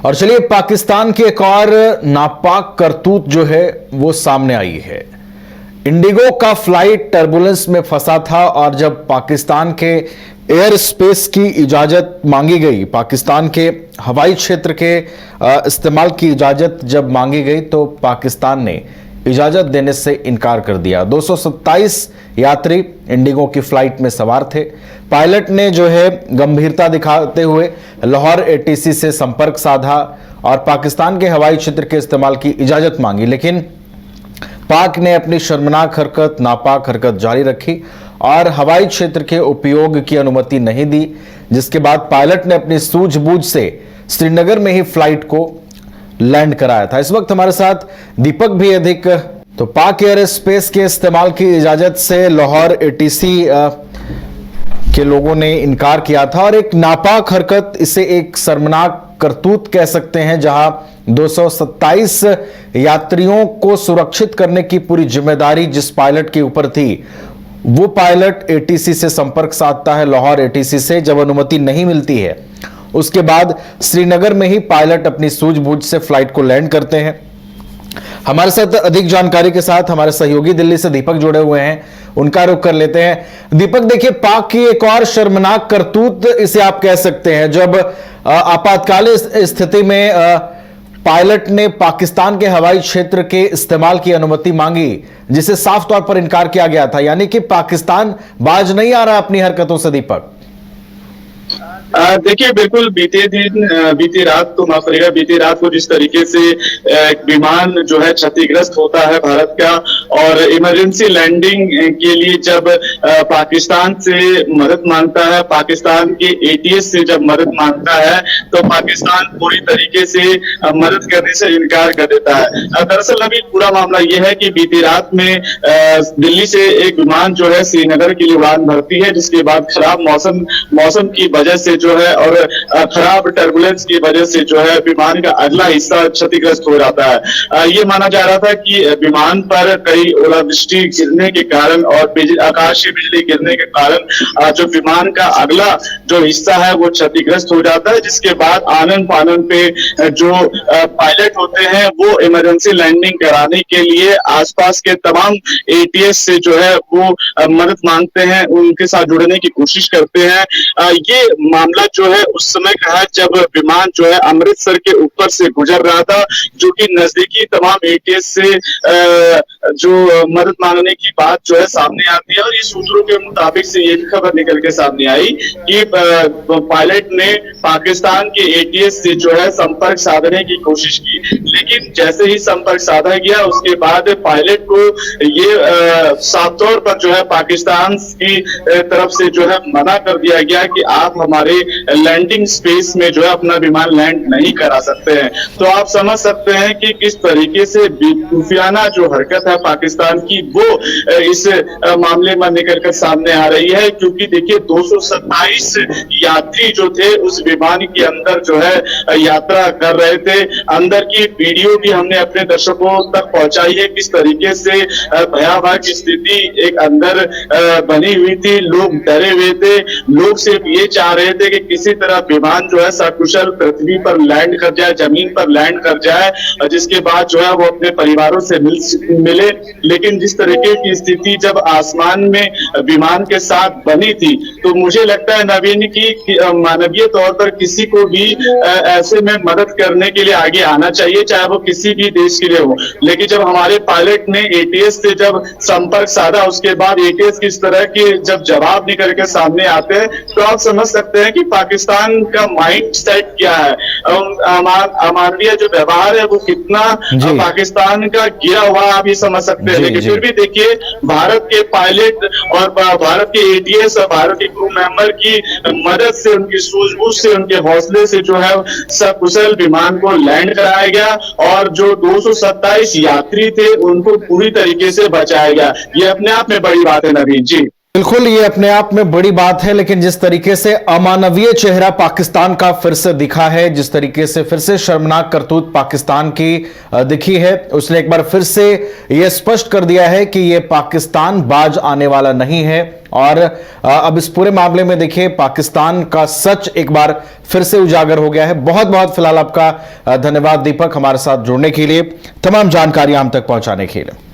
और चलिए पाकिस्तान की एक और नापाक करतूत जो है वो सामने आई है। इंडिगो का फ्लाइट टर्बुलेंस में फंसा था और जब पाकिस्तान के एयर स्पेस की इजाजत मांगी गई, पाकिस्तान के हवाई क्षेत्र के इस्तेमाल की इजाजत जब मांगी गई तो पाकिस्तान ने इजाजत देने से इनकार कर दिया। 227 यात्री इंडिगो की फ्लाइट में सवार थे। पायलट ने जो है गंभीरता दिखाते हुए लाहौर एटीसी से संपर्क साधा और पाकिस्तान के हवाई क्षेत्र के इस्तेमाल की इजाजत मांगी, लेकिन पाक ने अपनी शर्मनाक हरकत, नापाक हरकत जारी रखी और हवाई क्षेत्र के उपयोग की अनुमति नहीं दी, जिसके बाद पायलट ने अपनी सूझबूझ से श्रीनगर में ही फ्लाइट को लैंड कराया था। इस वक्त हमारे साथ दीपक भी अधिक। तो पाक एयर स्पेस के इस्तेमाल की इजाजत से लाहौर एटीसी के लोगों ने इनकार किया था और एक नापाक हरकत, इसे एक शर्मनाक करतूत कह सकते हैं, जहां 227 यात्रियों को सुरक्षित करने की पूरी जिम्मेदारी जिस पायलट के ऊपर थी, वो पायलट एटीसी से संपर्क साधता है, लाहौर एटीसी से। जब अनुमति नहीं मिलती है उसके बाद श्रीनगर में ही पायलट अपनी सूझबूझ से फ्लाइट को लैंड करते हैं। हमारे साथ अधिक जानकारी के साथ हमारे सहयोगी दिल्ली से दीपक जुड़े हुए हैं, उनका रुख कर लेते हैं। दीपक, देखिए, पाक की एक और शर्मनाक करतूत इसे आप कह सकते हैं, जब आपातकालीन स्थिति में पायलट ने पाकिस्तान के हवाई क्षेत्र के इस्तेमाल की अनुमति मांगी, जिसे साफ तौर पर इनकार किया गया था। यानी कि पाकिस्तान बाज नहीं आ रहा अपनी हरकतों से। दीपक, देखिए, बिल्कुल बीती रात को माफ करिएगा, बीती रात को जिस तरीके से एक विमान जो है क्षतिग्रस्त होता है भारत का, और इमरजेंसी लैंडिंग के लिए जब पाकिस्तान से मदद मांगता है, पाकिस्तान के एटीएस से जब मदद मांगता है, तो पाकिस्तान पूरी तरीके से मदद करने से इनकार कर देता है। दरअसल अभी पूरा मामला यह है कि बीती रात में दिल्ली से एक विमान जो है श्रीनगर के लिए उड़ान भरती है, जिसके बाद खराब मौसम की वजह से जो है और खराब टर्बुलेंस की वजह से जो है विमान का अगला हिस्सा क्षतिग्रस्त हो जाता है। ये माना जा रहा था कि विमान पर कई ओलावृष्टि गिरने के कारण और आकाशीय बिजली गिरने के कारण जो विमान का अगला जो हिस्सा है वो क्षतिग्रस्त हो जाता है, जिसके बाद आनन फानन पे जो पायलट होते हैं वो इमरजेंसी लैंडिंग कराने के लिए आसपास के तमाम एटीएस से जो है वो मदद मांगते हैं, उनके साथ जुड़ने की कोशिश करते हैं। ये मामला जो है उस समय का है जब विमान जो है अमृतसर के ऊपर से गुजर रहा था, जो कि नजदीकी तमाम एटीएस से जो मदद मांगने की बात जो है सामने आती है। और ये सूत्रों के मुताबिक से ये भी खबर निकल के सामने आई कि पायलट ने पाकिस्तान के एटीएस से जो है संपर्क साधने की कोशिश की, लेकिन जैसे ही संपर्क साधा गया उसके बाद पायलट को ये साफ तौर पर जो है पाकिस्तान की तरफ से जो है मना कर दिया गया कि आप हमारे लैंडिंग स्पेस में जो है अपना विमान लैंड नहीं करा सकते हैं। तो आप समझ सकते हैं कि किस तरीके से बेवकूफियाना जो हरकत है पाकिस्तान की, वो इस मामले में निकल कर सामने आ रही है। क्योंकि देखिए, 227 यात्री जो थे उस विमान के अंदर जो है यात्रा कर रहे थे। अंदर की वीडियो भी हमने अपने दर्शकों तक पहुंचाई है, किस तरीके से भयावह की स्थिति एक अंदर बनी हुई थी। लोग डरे हुए थे, लोग सिर्फ ये चाह रहे थे कि किसी तरह विमान जो है सकुशल पृथ्वी पर लैंड कर जाए, जमीन पर लैंड कर जाए, जिसके बाद जो है वो अपने परिवारों से मिले। लेकिन जिस तरीके की स्थिति जब आसमान में विमान के साथ बनी थी, तो मुझे लगता है नवीन की मानवीय तौर पर किसी को भी ऐसे में मदद करने के लिए आगे आना चाहिए, चाहे वो किसी भी देश के लिए हो। लेकिन जब हमारे पायलट ने एटीएस से जब संपर्क साधा, उसके बाद एटीएस किस तरह के जब जवाब निकल के सामने आते हैं, तो आप समझ सकते हैं कि पाकिस्तान का माइंड सेट क्या है, अमानवीय जो व्यवहार है वो कितना पाकिस्तान का गिरा हुआ आप ये समझ सकते हैं। लेकिन फिर भी देखिए, भारत के पायलट और भारत के एटीएस और भारत के क्रू मेंबर की मदद से, उनकी सूझबूझ से, उनके हौसले से जो है सकुशल विमान को लैंड कराया गया और जो 227 यात्री थे उनको पूरी तरीके से बचाया गया। ये अपने आप में बड़ी बात है नवीन जी। बिल्कुल, ये अपने आप में बड़ी बात है, लेकिन जिस तरीके से अमानवीय चेहरा पाकिस्तान का फिर से दिखा है, जिस तरीके से फिर से शर्मनाक करतूत पाकिस्तान की दिखी है, उसने एक बार फिर से यह स्पष्ट कर दिया है कि यह पाकिस्तान बाज आने वाला नहीं है। और अब इस पूरे मामले में देखिए, पाकिस्तान का सच एक बार फिर से उजागर हो गया है। बहुत बहुत फिलहाल आपका धन्यवाद दीपक, हमारे साथ जुड़ने के लिए, तमाम जानकारियां हम तक पहुंचाने के लिए।